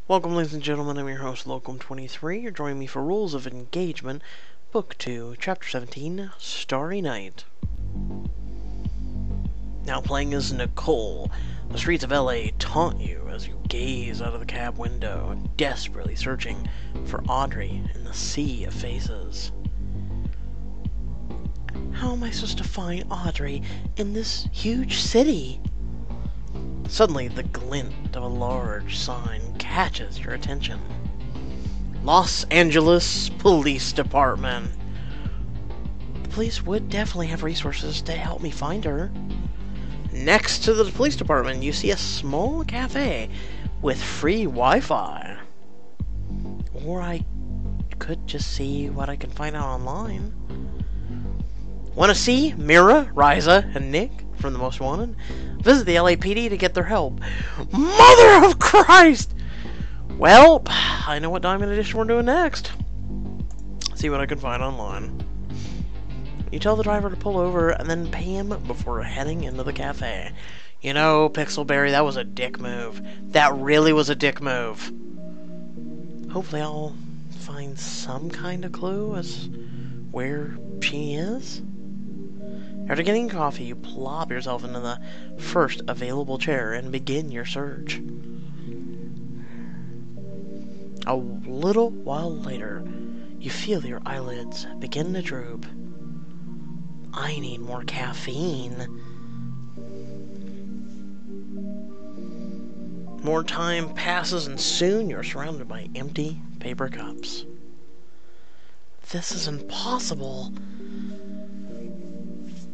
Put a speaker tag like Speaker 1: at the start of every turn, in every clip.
Speaker 1: Welcome, ladies and gentlemen. I'm your host, Locum23. You're joining me for Rules of Engagement, Book 2, Chapter 17, Starry Night. Now playing as Nicole, the streets of LA taunt you as you gaze out of the cab window, desperately searching for Audrey in the sea of faces. How am I supposed to find Audrey in this huge city? Suddenly, the glint of a large sign catches your attention. Los Angeles Police Department. The police would definitely have resources to help me find her. Next to the police department, you see a small cafe with free Wi-Fi. Or I could just see what I can find out online. Want to see Mira, Riza, and Nick from The Most Wanted? Visit the LAPD to get their help. Mother of Christ! Well, I know what Diamond Edition we're doing next. See what I can find online. You tell the driver to pull over and then pay him before heading into the cafe. You know, Pixelberry, that was a dick move. That really was a dick move. Hopefully I'll find some kind of clue as where she is. After getting coffee, you plop yourself into the first available chair and begin your search. A little while later, you feel your eyelids begin to droop. I need more caffeine. More time passes and soon you're surrounded by empty paper cups. This is impossible.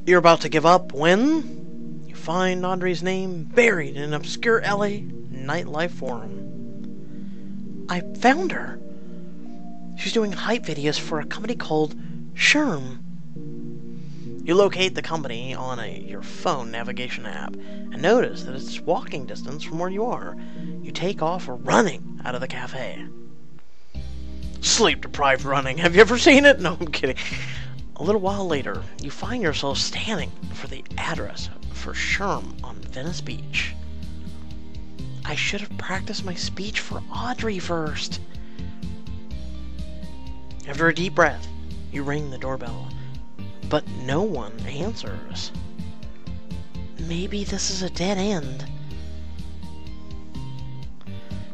Speaker 1: You're about to give up when you find Audrey's name buried in an obscure LA nightlife forum. I found her. She's doing hype videos for a company called Sherm. You locate the company on your phone navigation app and notice that it's walking distance from where you are. You take off running out of the cafe. Sleep-deprived running. Have you ever seen it? No, I'm kidding. A little while later, you find yourself standing for the address for Sherm on Venice Beach. I should have practiced my speech for Audrey first. After a deep breath, you ring the doorbell, but no one answers. Maybe this is a dead end.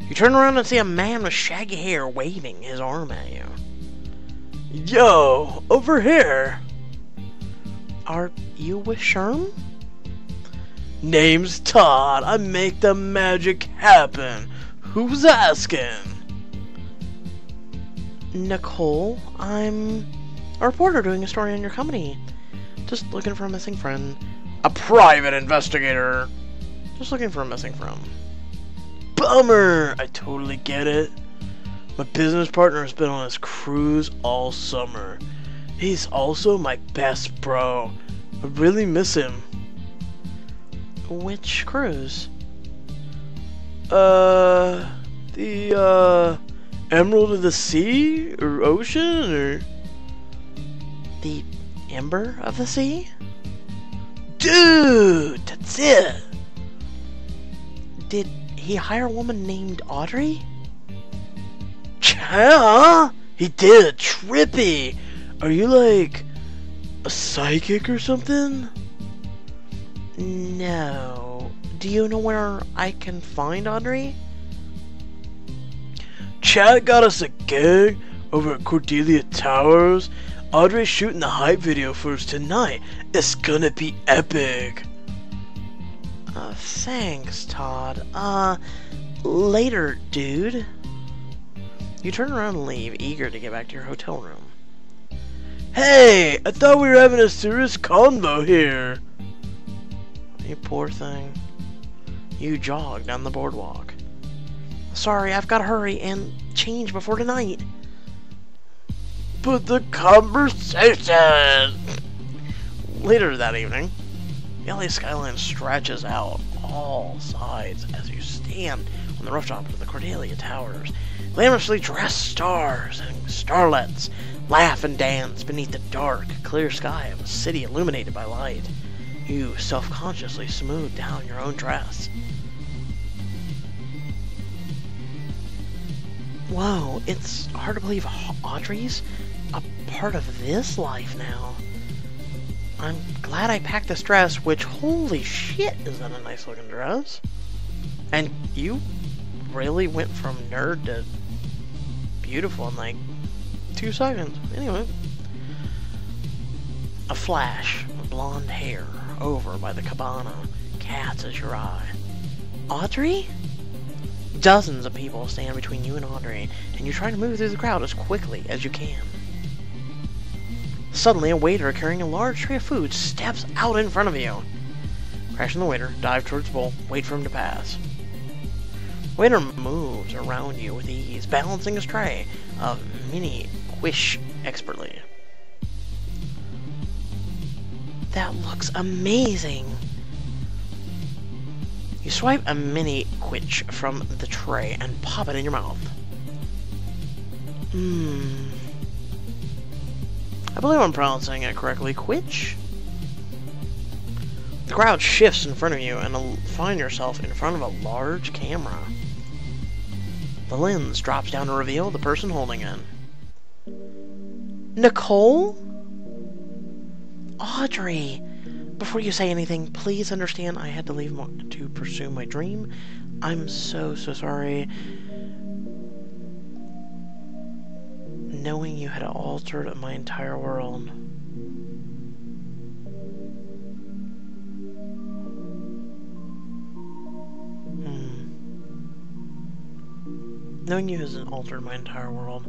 Speaker 1: You turn around and see a man with shaggy hair waving his arm at you. Yo, over here. Are you with Sherm? Name's Todd. I make the magic happen. Who's asking? Nicole, I'm a reporter doing a story on your company. Just looking for a missing friend. A private investigator. Just looking for a missing friend. Bummer. I totally get it. My business partner has been on his cruise all summer. He's also my best bro. I really miss him. Which cruise? The Emerald of the Sea? Or Ocean? Or the Ember of the Sea? Dude! That's it! Did he hire a woman named Audrey? Yeah, he did. Trippy. Are you like a psychic or something? No. Do you know where I can find Audrey? Chad got us a gig over at Cordelia Towers. Audrey's shooting the hype video for us tonight. It's gonna be epic. Thanks, Todd. Later, dude. You turn around and leave, eager to get back to your hotel room. Hey! I thought we were having a serious convo here! You poor thing. You jog down the boardwalk. Sorry, I've gotta hurry and change before tonight. But the conversation! Later that evening, the LA skyline stretches out all sides as you stand on the rooftop of the Cordelia Towers. Glamorously dressed stars and starlets laugh and dance beneath the dark, clear sky of a city illuminated by light. You self-consciously smooth down your own dress. Whoa, it's hard to believe Audrey's a part of this life now. I'm glad I packed this dress, which, holy shit, is that a nice looking dress? And you really went from nerd to beautiful in like 2 seconds. Anyway. A flash of blonde hair over by the cabana catches your eye. Audrey? Dozens of people stand between you and Audrey, and you try to move through the crowd as quickly as you can. Suddenly, a waiter carrying a large tray of food steps out in front of you. Crashing the waiter, dive towards the bowl, wait for him to pass. Waiter moves around you with ease, balancing his tray of mini quiche expertly. That looks amazing! You swipe a mini quiche from the tray and pop it in your mouth. I believe I'm pronouncing it correctly. Quiche? The crowd shifts in front of you and you'll find yourself in front of a large camera. The lens drops down to reveal the person holding it. Nicole? Audrey! Before you say anything, please understand I had to leave to pursue my dream. I'm so sorry. Knowing you had altered my entire world. Knowing you has altered my entire world.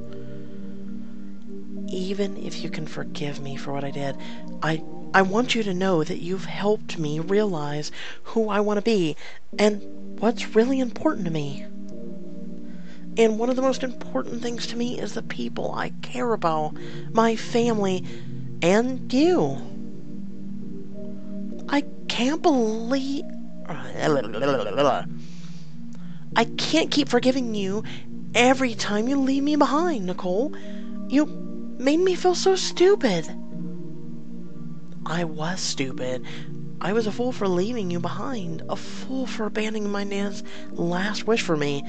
Speaker 1: Even if you can forgive me for what I did, I want you to know that you've helped me realize who I want to be and what's really important to me. And one of the most important things to me is the people I care about, my family, and you. I can't believe... I can't keep forgiving you every time you leave me behind, Nicole. You made me feel so stupid. I was stupid. I was a fool for leaving you behind, a fool for abandoning my Nan's last wish for me,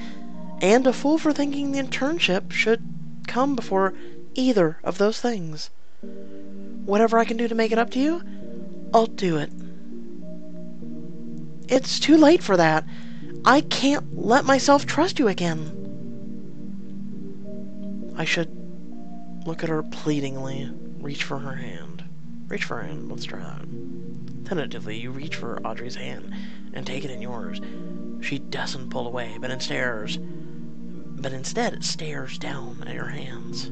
Speaker 1: and a fool for thinking the internship should come before either of those things. Whatever I can do to make it up to you, I'll do it. It's too late for that. I can't let myself trust you again. I should look at her pleadingly, reach for her hand. Reach for her hand, let's try that. Tentatively, you reach for Audrey's hand and take it in yours. She doesn't pull away, but instead it stares down at your hands.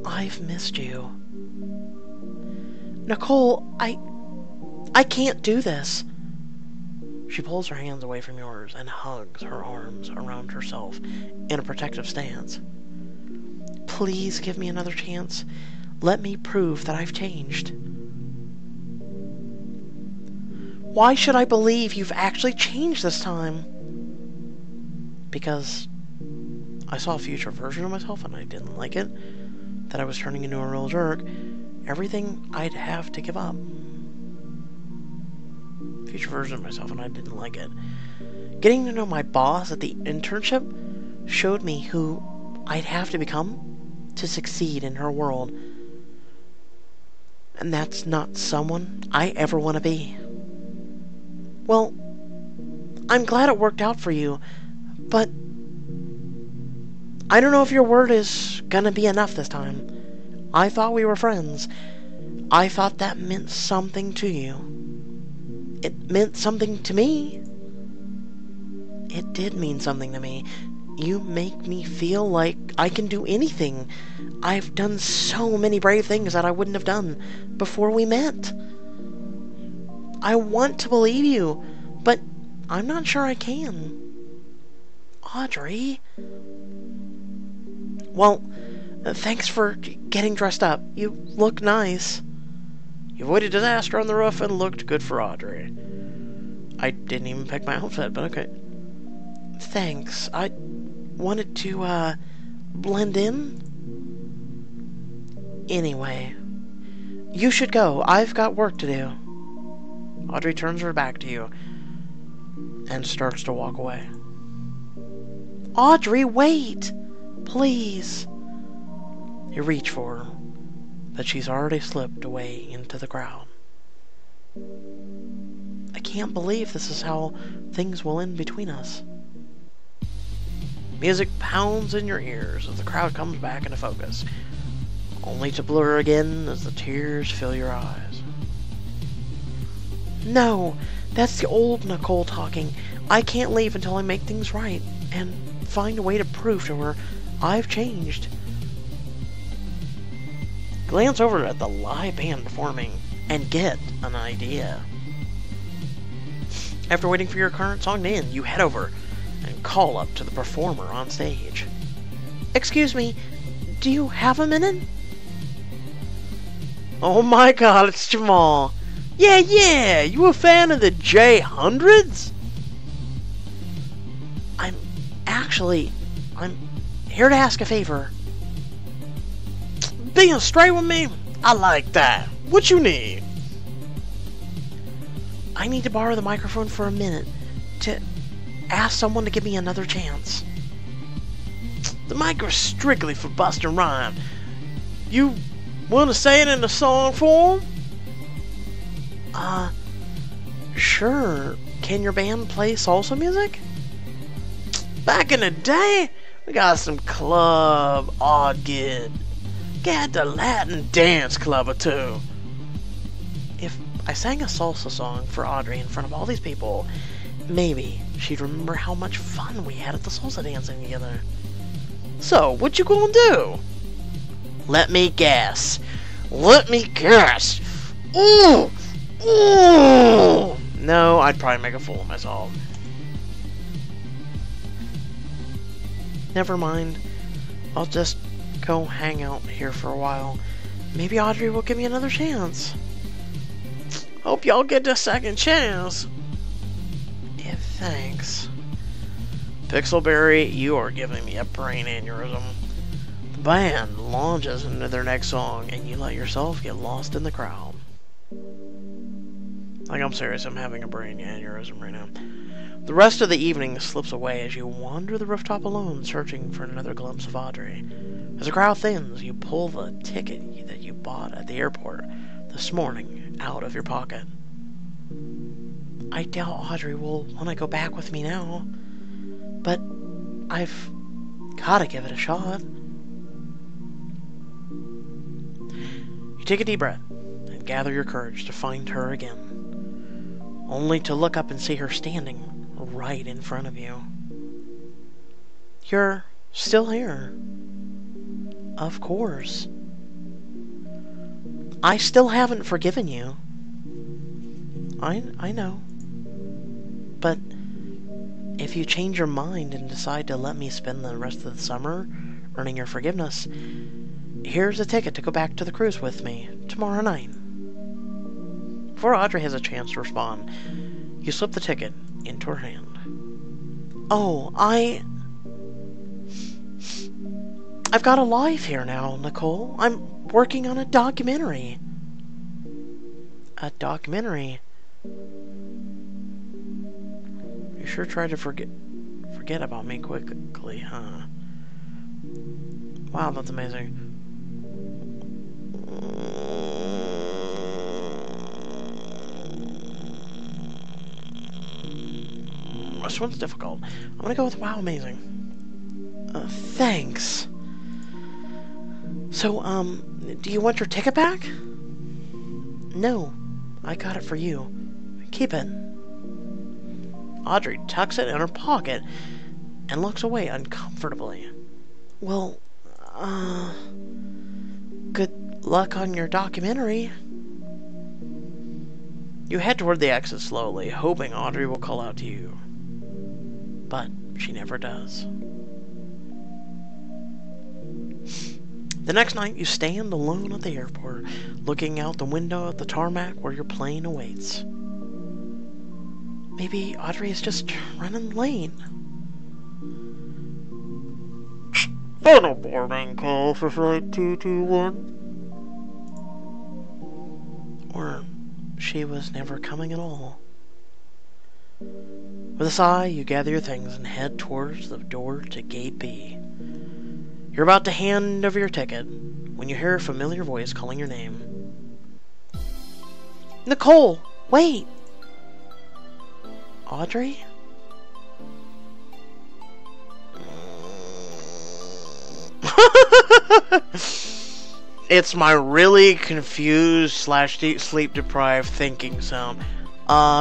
Speaker 1: I've missed you. Nicole, I can't do this. She pulls her hands away from yours and hugs her arms around herself in a protective stance. Please give me another chance. Let me prove that I've changed. Why should I believe you've actually changed this time? Because I saw a future version of myself and I didn't like it. That I was turning into a real jerk. Everything I'd have to give up. Future version of myself and I didn't like it. Getting to know my boss at the internship showed me who I'd have to become to succeed in her world. And that's not someone I ever want to be. Well, I'm glad it worked out for you, but I don't know if your word is gonna be enough this time. I thought we were friends. I thought that meant something to you. It meant something to me. It did mean something to me. You make me feel like I can do anything. I've done so many brave things that I wouldn't have done before we met. I want to believe you, but I'm not sure I can. Audrey? Well, thanks for getting dressed up. You look nice. You avoided disaster on the roof and looked good for Audrey. I didn't even pick my outfit, but okay. Thanks. I wanted to, blend in. Anyway, you should go. I've got work to do. Audrey turns her back to you and starts to walk away. Audrey, wait! Please. You reach for her, but she's already slipped away into the crowd. I can't believe this is how things will end between us. Music pounds in your ears as the crowd comes back into focus, only to blur again as the tears fill your eyes. No, that's the old Nicole talking. I can't leave until I make things right and find a way to prove to her I've changed. Glance over at the live band performing and get an idea. After waiting for your current song to end, you head over and call up to the performer on stage. Excuse me, do you have a minute? Oh my god, it's Jamal. Yeah, you a fan of the J-Hundreds? I'm here to ask a favor. Being straight with me? I like that. What you need? I need to borrow the microphone for a minute to ask someone to give me another chance. The mic is strictly for busting rhyme. You want to say it in a song form? Sure. Can your band play salsa music? Back in the day, we got some club odd gid. Got the Latin dance club or two. If I sang a salsa song for Audrey in front of all these people, maybe she'd remember how much fun we had at the salsa dancing together. So, what you gonna do? Let me guess. Ooh! No, I'd probably make a fool of myself. Never mind. I'll just go hang out here for a while. Maybe Audrey will give me another chance. Hope y'all get a second chance. Yeah, thanks. Pixelberry, you are giving me a brain aneurysm. The band launches into their next song, and you let yourself get lost in the crowd. Like, I'm serious, I'm having a brain aneurysm right now. The rest of the evening slips away as you wander the rooftop alone, searching for another glimpse of Audrey. As the crowd thins, you pull the ticket that you bought at the airport this morning out of your pocket. I doubt Audrey will want to go back with me now, but I've gotta give it a shot. You take a deep breath and gather your courage to find her again, only to look up and see her standing right in front of you. You're still here. Of course. I still haven't forgiven you. I know. But if you change your mind and decide to let me spend the rest of the summer earning your forgiveness, here's a ticket to go back to the cruise with me tomorrow night. Before Audrey has a chance to respond, you slip the ticket into her hand. Oh, I've got a life here now, Nicole. I'm working on a documentary. A documentary? You sure tried to forget about me quickly, huh? Wow, that's amazing. This one's difficult. I'm gonna go with wow, amazing. Thanks. So, do you want your ticket back? No, I got it for you. Keep it. Audrey tucks it in her pocket and looks away uncomfortably. Well, good luck on your documentary. You head toward the exit slowly, hoping Audrey will call out to you. But she never does. The next night, you stand alone at the airport, looking out the window at the tarmac where your plane awaits. Maybe Audrey is just running late. Final boarding call for flight 221. Or she was never coming at all. With a sigh, you gather your things and head towards the door to Gate B. You're about to hand over your ticket when you hear a familiar voice calling your name. Nicole, wait! Audrey? It's my really confused slash sleep deprived thinking sound.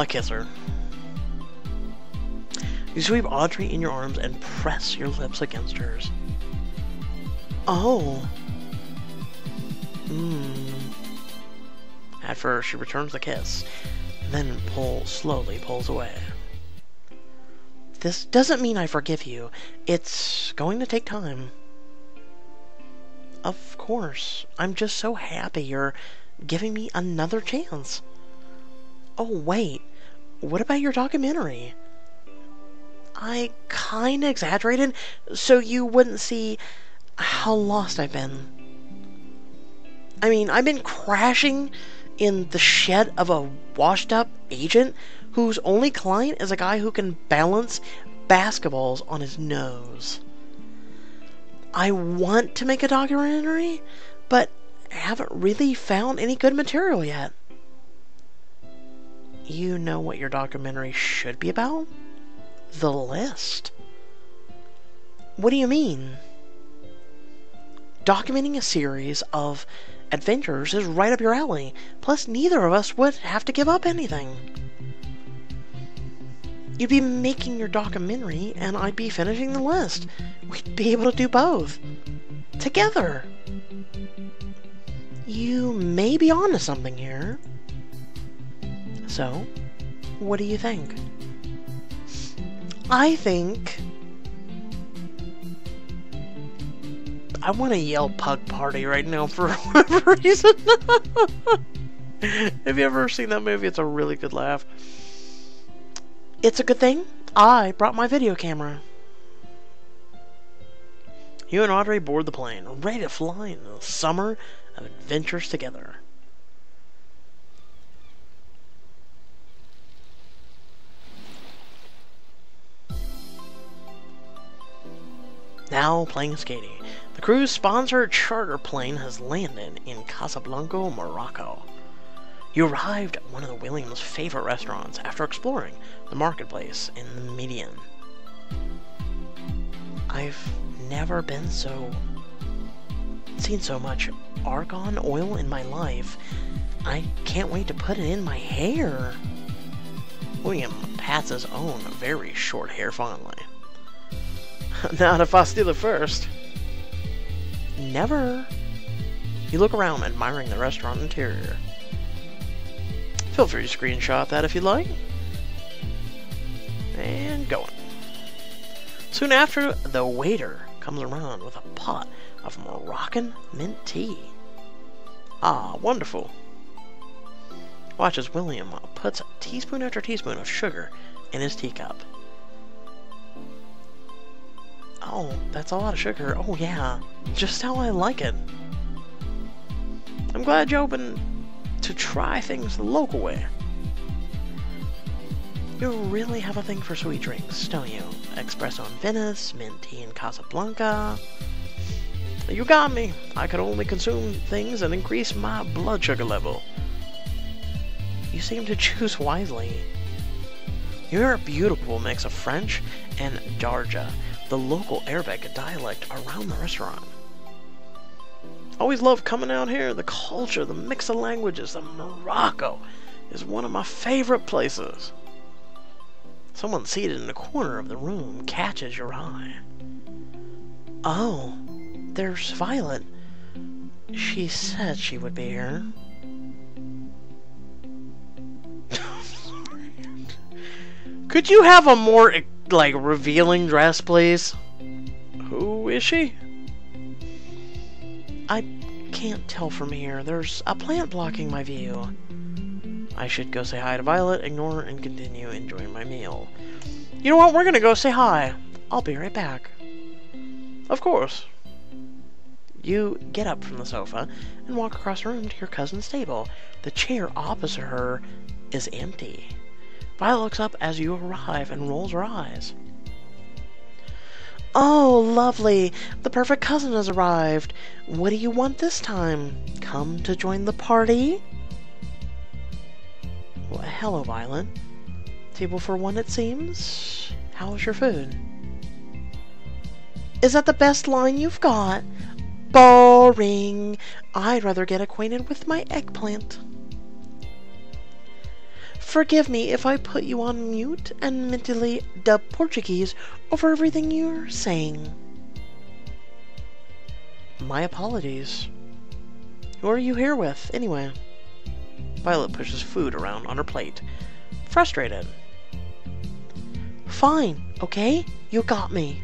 Speaker 1: Kiss her. You sweep Audrey in your arms and press your lips against hers. Oh. At first, she returns the kiss, then slowly pulls away. This doesn't mean I forgive you. It's going to take time. Of course. I'm just so happy you're giving me another chance. Oh, wait. What about your documentary? I kinda exaggerated so you wouldn't see how lost I've been. I mean, I've been crashing in the shed of a washed-up agent whose only client is a guy who can balance basketballs on his nose. I want to make a documentary, but haven't really found any good material yet. You know what your documentary should be about? The List. What do you mean? Documenting a series of adventures is right up your alley. Plus, neither of us would have to give up anything. You'd be making your documentary, and I'd be finishing The List. We'd be able to do both. Together. You may be onto something here. So, what do you think? I think... I want to yell Pug Party right now for whatever reason. Have you ever seen that movie? It's a really good laugh. It's a good thing I brought my video camera. You and Audrey board the plane, ready to fly in the summer of adventures together. Now playing skating. The cruise sponsored charter plane has landed in Casablanca, Morocco. You arrived at one of the Williams' favorite restaurants after exploring the marketplace in the Median. I've never seen so much argan oil in my life. I can't wait to put it in my hair. William pats his own very short hair fondly. Not if I steal it first. Never. You look around, admiring the restaurant interior. Feel free to screenshot that if you'd like. And going. Soon after, the waiter comes around with a pot of Moroccan mint tea. Ah, wonderful. Watch as William puts teaspoon after teaspoon of sugar in his teacup. Oh, that's a lot of sugar. Oh yeah, just how I like it. I'm glad you're open to try things the local way. You really have a thing for sweet drinks, don't you? Espresso in Venice, mint tea in Casablanca. You got me. I could only consume things that increase my blood sugar level. You seem to choose wisely. You're a beautiful mix of French and Darja, the local Arabic dialect around the restaurant. Always love coming out here. The culture, the mix of languages, the Morocco is one of my favorite places. Someone seated in the corner of the room catches your eye. Oh, there's Violet. She said she would be here. Could you have a more, like, revealing dress, please? Who is she? I can't tell from here. There's a plant blocking my view. I should go say hi to Violet, ignore her, and continue enjoying my meal. You know what? We're gonna go say hi. I'll be right back. Of course. You get up from the sofa and walk across the room to your cousin's table. The chair opposite her is empty. Violet looks up as you arrive and rolls her eyes. Oh, lovely. The perfect cousin has arrived. What do you want this time? Come to join the party? Well, hello, Violet. Table for one, it seems. How's your food? Is that the best line you've got? Boring. I'd rather get acquainted with my eggplant. Forgive me if I put you on mute and mentally dub Portuguese over everything you're saying. My apologies. Who are you here with, anyway? Violet pushes food around on her plate, frustrated. Fine, okay? You got me.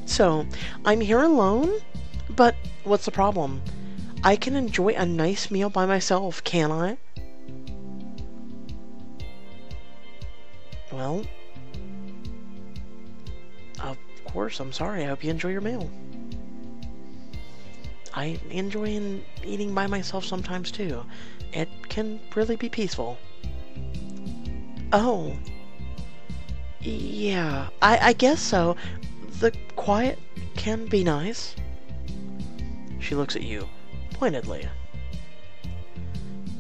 Speaker 1: So, I'm here alone? But what's the problem? I can enjoy a nice meal by myself, can't I? Well, of course, I'm sorry. I hope you enjoy your meal. I enjoy eating by myself sometimes, too. It can really be peaceful. Oh. Yeah, I guess so. The quiet can be nice. She looks at you, pointedly.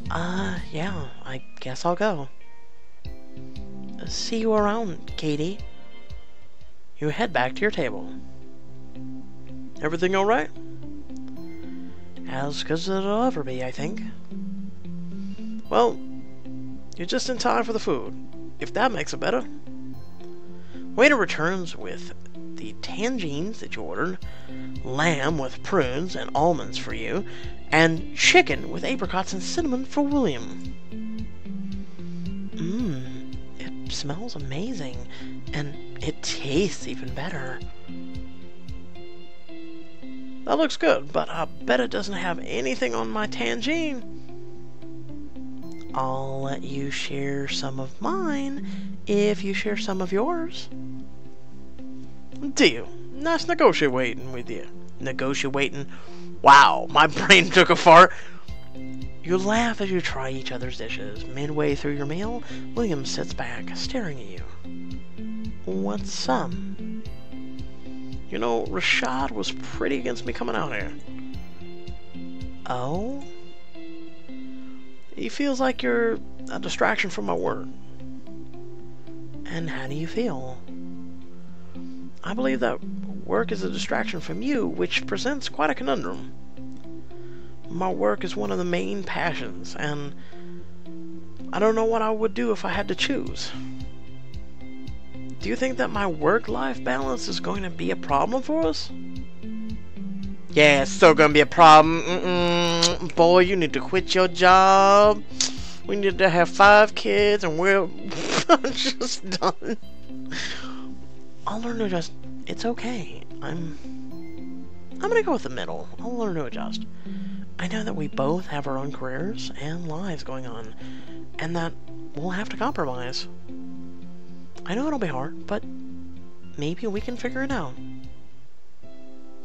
Speaker 1: Yeah, I guess I'll go. See you around, Katie. You head back to your table. Everything alright? As good as it'll ever be, I think. Well, you're just in time for the food, if that makes it better. Waiter returns with the tangines that you ordered, lamb with prunes and almonds for you, and chicken with apricots and cinnamon for William. It smells amazing, and it tastes even better. That looks good, but I bet it doesn't have anything on my tangine. I'll let you share some of mine if you share some of yours. Deal. Nice negotiating with you. Negotiating? Wow, my brain took a fart. You laugh as you try each other's dishes. Midway through your meal, William sits back, staring at you. What's up? You know, Rashad was pretty against me coming out here. Oh? He feels like you're a distraction from my work. And how do you feel? I believe that work is a distraction from you, which presents quite a conundrum. My work is one of the main passions, and I don't know what I would do if I had to choose. Do you think that my work-life balance is going to be a problem for us? Yeah, it's still going to be a problem. Boy, you need to quit your job. We need to have 5 kids, and we're just done. I'll learn to adjust. It's okay. I'm gonna go with the middle. I'll learn to adjust. I know that we both have our own careers and lives going on, and that we'll have to compromise. I know it'll be hard, but maybe we can figure it out.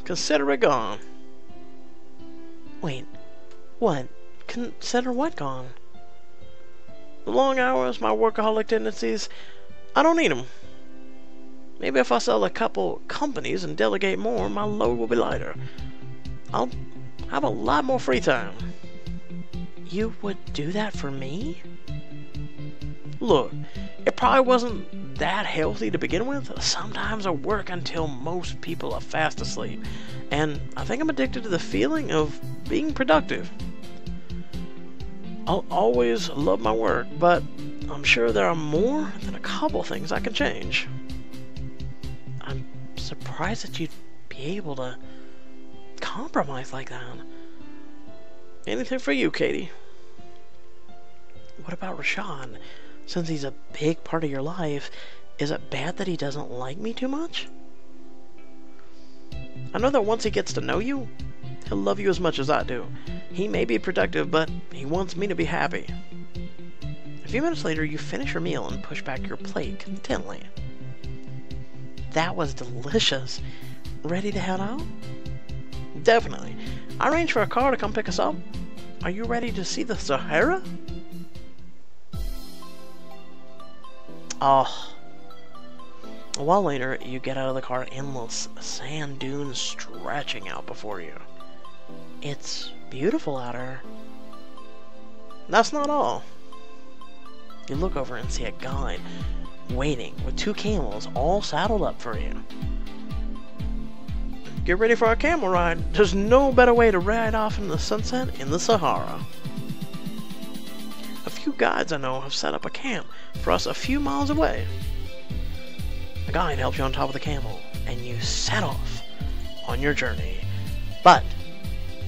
Speaker 1: Consider it gone. Wait, what? Consider what gone? The long hours, my workaholic tendencies, I don't need them. Maybe if I sell a couple companies and delegate more, my load will be lighter. I'll have a lot more free time. You would do that for me? Look, it probably wasn't that healthy to begin with. Sometimes I work until most people are fast asleep, and I think I'm addicted to the feeling of being productive. I'll always love my work, but I'm sure there are more than a couple things I can change. I'm surprised that you'd be able to compromise like that. Anything for you, Katie. What about Rashad? Since he's a big part of your life, is it bad that he doesn't like me too much? I know that once he gets to know you, he'll love you as much as I do. He may be productive, but he wants me to be happy. A few minutes later, you finish your meal and push back your plate contentedly. That was delicious. Ready to head out? Definitely. I arranged for a car to come pick us up. Are you ready to see the Sahara? Oh, A while later, you get out of the car, endless sand dunes stretching out before you. It's beautiful out here. That's not all. You look over and see a guide waiting with 2 camels all saddled up for you. Get ready for a camel ride. There's no better way to ride off in the sunset in the Sahara. A few guides I know have set up a camp for us a few miles away. The guide helps you on top of the camel, and you set off on your journey. But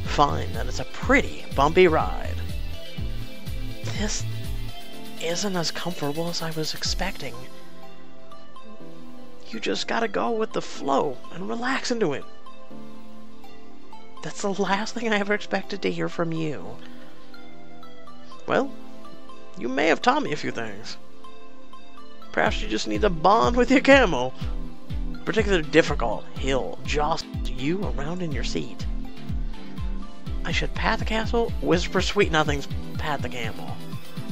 Speaker 1: find that it's a pretty bumpy ride. This isn't as comfortable as I was expecting. You just gotta go with the flow and relax into it. That's the last thing I ever expected to hear from you. Well, you may have taught me a few things. Perhaps you just need to bond with your camel. A particularly difficult hill jostles you around in your seat. I should pat the castle, whisper sweet nothings, pat the camel.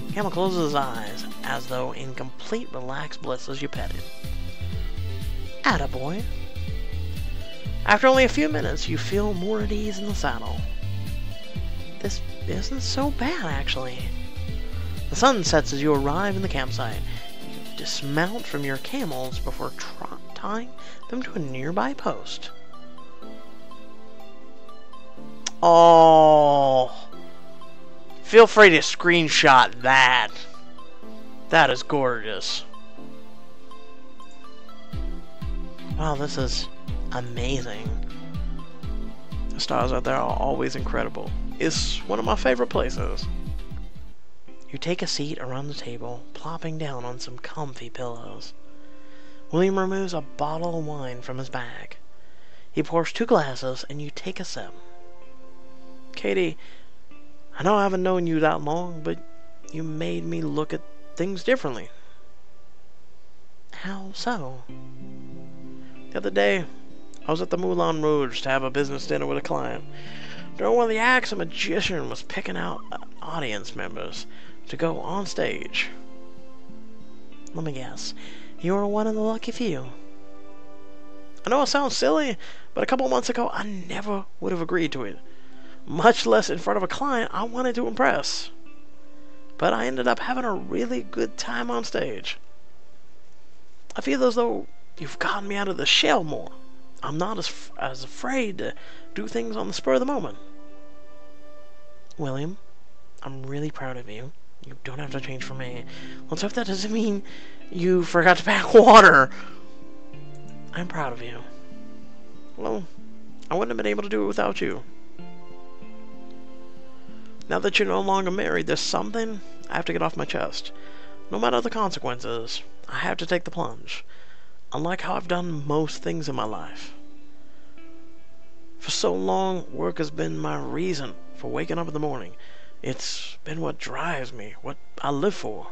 Speaker 1: The camel closes his eyes, as though in complete relaxed bliss as you pet him. Attaboy. After only a few minutes, you feel more at ease in the saddle. This isn't so bad, actually. The sun sets as you arrive in the campsite. You dismount from your camels before tying them to a nearby post. Oh, feel free to screenshot that. That is gorgeous. Wow, this is amazing. The stars out there are always incredible. It's one of my favorite places. You take a seat around the table, plopping down on some comfy pillows. William removes a bottle of wine from his bag. He pours 2 glasses, and you take a sip. Katie, I know I haven't known you that long, but you made me look at things differently. How so? The other day, I was at the Moulin Rouge to have a business dinner with a client. During one of the acts, a magician was picking out audience members to go on stage. Let me guess, you were one of the lucky few. I know it sounds silly, but a couple months ago, I never would have agreed to it. Much less in front of a client I wanted to impress. But I ended up having a really good time on stage. I feel as though you've gotten me out of the shell more. I'm not as afraid to do things on the spur of the moment. William, I'm really proud of you. You don't have to change for me. Let's hope that doesn't mean you forgot to pack water. I'm proud of you. Well, I wouldn't have been able to do it without you. Now that you're no longer married, there's something I have to get off my chest. No matter the consequences, I have to take the plunge. Unlike how I've done most things in my life. For so long, work has been my reason for waking up in the morning. It's been what drives me, what I live for.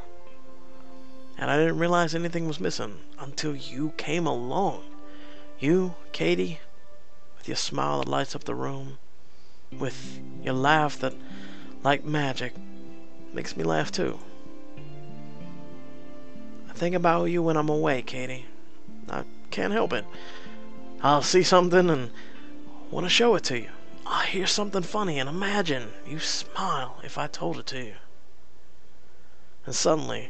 Speaker 1: And I didn't realize anything was missing until you came along. You, Katie, with your smile that lights up the room, with your laugh that, like magic, makes me laugh too. I think about you when I'm away, Katie. I can't help it. I'll see something and want to show it to you. I'll hear something funny and imagine you smile if I told it to you. And suddenly,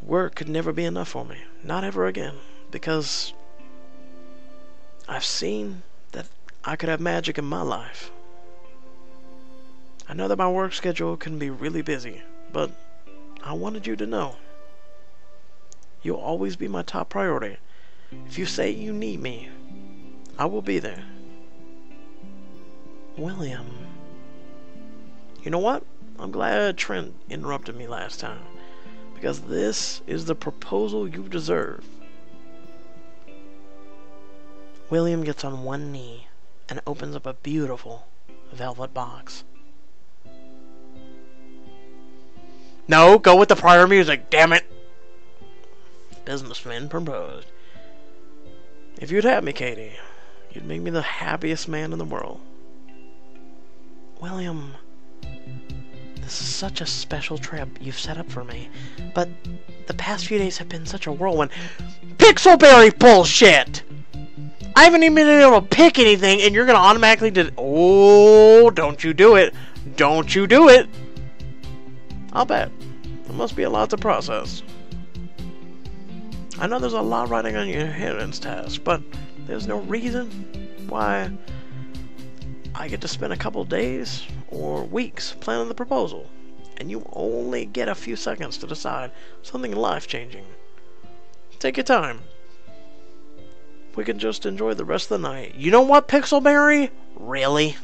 Speaker 1: work could never be enough for me. Not ever again. Because I've seen that I could have magic in my life. I know that my work schedule can be really busy, but I wanted you to know. You'll always be my top priority. If you say you need me, I will be there. William. You know what? I'm glad Trent interrupted me last time. Because this is the proposal you deserve. William gets on one knee and opens up a beautiful velvet box. No, go with the prior music, damn it! Businessman proposed. If you'd have me, Katie, you'd make me the happiest man in the world. William, this is such a special trip you've set up for me, but the past few days have been such a whirlwind. Pixelberry bullshit! I haven't even been able to pick anything, and you're gonna automatically oh, don't you do it. Don't you do it. I'll bet. It must be a lot to process. I know there's a lot riding on your inheritance task, but there's no reason why I get to spend a couple days or weeks planning the proposal, and you only get a few seconds to decide something life-changing. Take your time. We can just enjoy the rest of the night. You know what, Pixelberry? Really?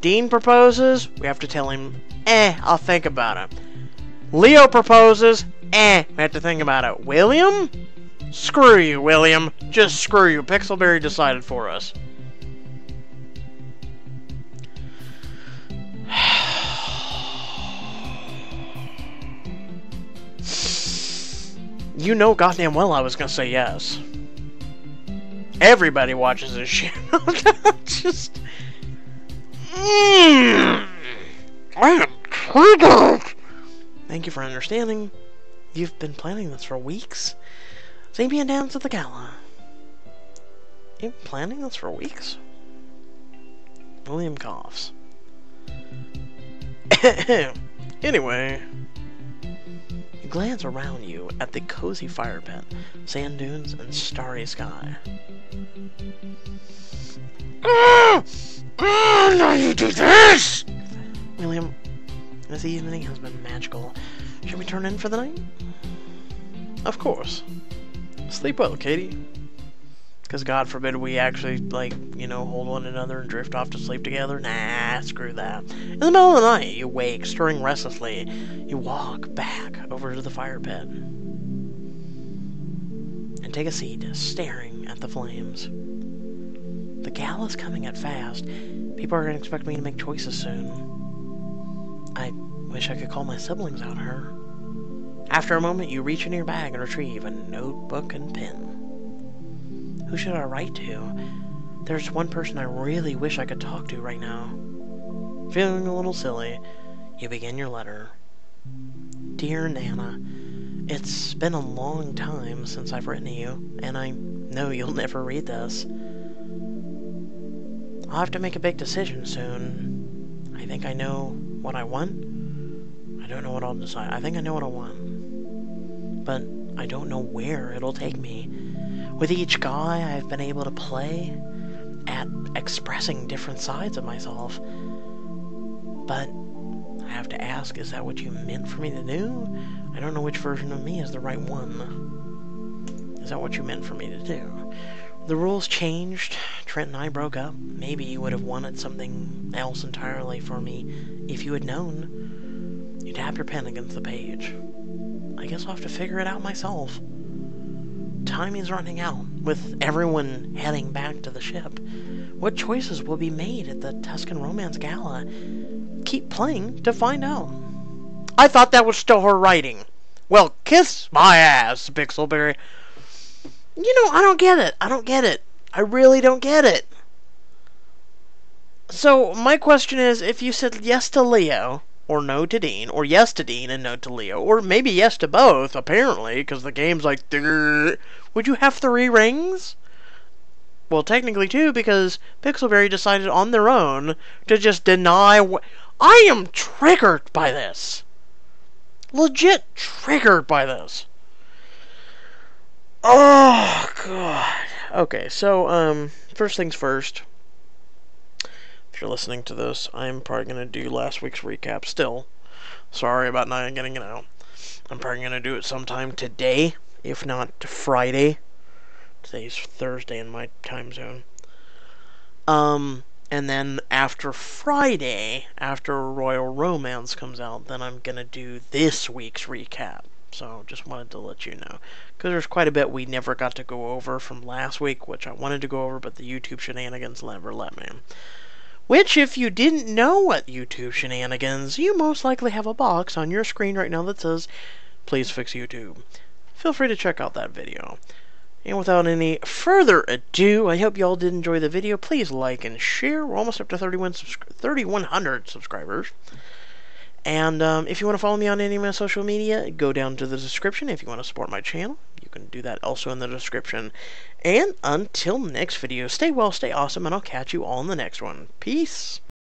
Speaker 1: Dean proposes, we have to tell him, I'll think about it. Leo proposes, we have to think about it. William? Screw you, William. Just screw you. Pixelberry decided for us. You know goddamn well I was gonna say yes. Everybody watches this shit. Just... I am triggered! Thank you for understanding. You've been planning this for weeks. Same being down to the gala. You've been planning this for weeks? William coughs. Anyway, you glance around you at the cozy fire pit, sand dunes, and starry sky. Now you do this! William, this evening has been magical. Should we turn in for the night? Of course. Sleep well, Katie. Because God forbid we actually, like, you know, hold one another and drift off to sleep together. Nah, screw that. In the middle of the night, you wake, stirring restlessly. You walk back over to the fire pit and take a seat, staring at the flames. The gala's coming at fast. People are going to expect me to make choices soon. I wish I could call my siblings out her. After a moment, you reach into your bag and retrieve a notebook and pen. Who should I write to? There's one person I really wish I could talk to right now. Feeling a little silly, you begin your letter. Dear Nana, it's been a long time since I've written to you, and I know you'll never read this. I'll have to make a big decision soon. I think I know what I want. I don't know what I'll decide. I think I know what I want. But I don't know where it'll take me. With each guy, I've been able to play at expressing different sides of myself. But I have to ask, is that what you meant for me to do? I don't know which version of me is the right one. Is that what you meant for me to do? The rules changed. Trent and I broke up. Maybe you would have wanted something else entirely for me if you had known. You tap your pen against the page. I guess I'll have to figure it out myself. Time is running out, with everyone heading back to the ship. What choices will be made at the Tuscan Romance Gala? Keep playing to find out. I thought that was still her writing. Well, kiss my ass, Pixelberry. You know, I don't get it. I don't get it. I really don't get it. So, my question is, if you said yes to Leo, or no to Dean, or yes to Dean and no to Leo, or maybe yes to both, apparently, because the game's like, would you have 3 rings? Well, technically 2, because Pixelberry decided on their own to just deny I am triggered by this. Legit triggered by this. Oh, God. Okay, so, first things first. If you're listening to this, I'm probably going to do last week's recap still. Sorry about not getting it out. I'm probably going to do it sometime today, if not Friday. Today's Thursday in my time zone. And then after Friday, after Royal Romance comes out, then I'm going to do this week's recap. So, just wanted to let you know. Because there's quite a bit we never got to go over from last week, which I wanted to go over, but the YouTube shenanigans never let me. Which, if you didn't know what YouTube shenanigans, you most likely have a box on your screen right now that says, please fix YouTube. Feel free to check out that video. And without any further ado, I hope you all did enjoy the video. Please like and share. We're almost up to 3,100 subscribers. And if you want to follow me on any of my social media, go down to the description. If you want to support my channel, you can do that also in the description. And until next video, stay well, stay awesome, and I'll catch you all in the next one. Peace!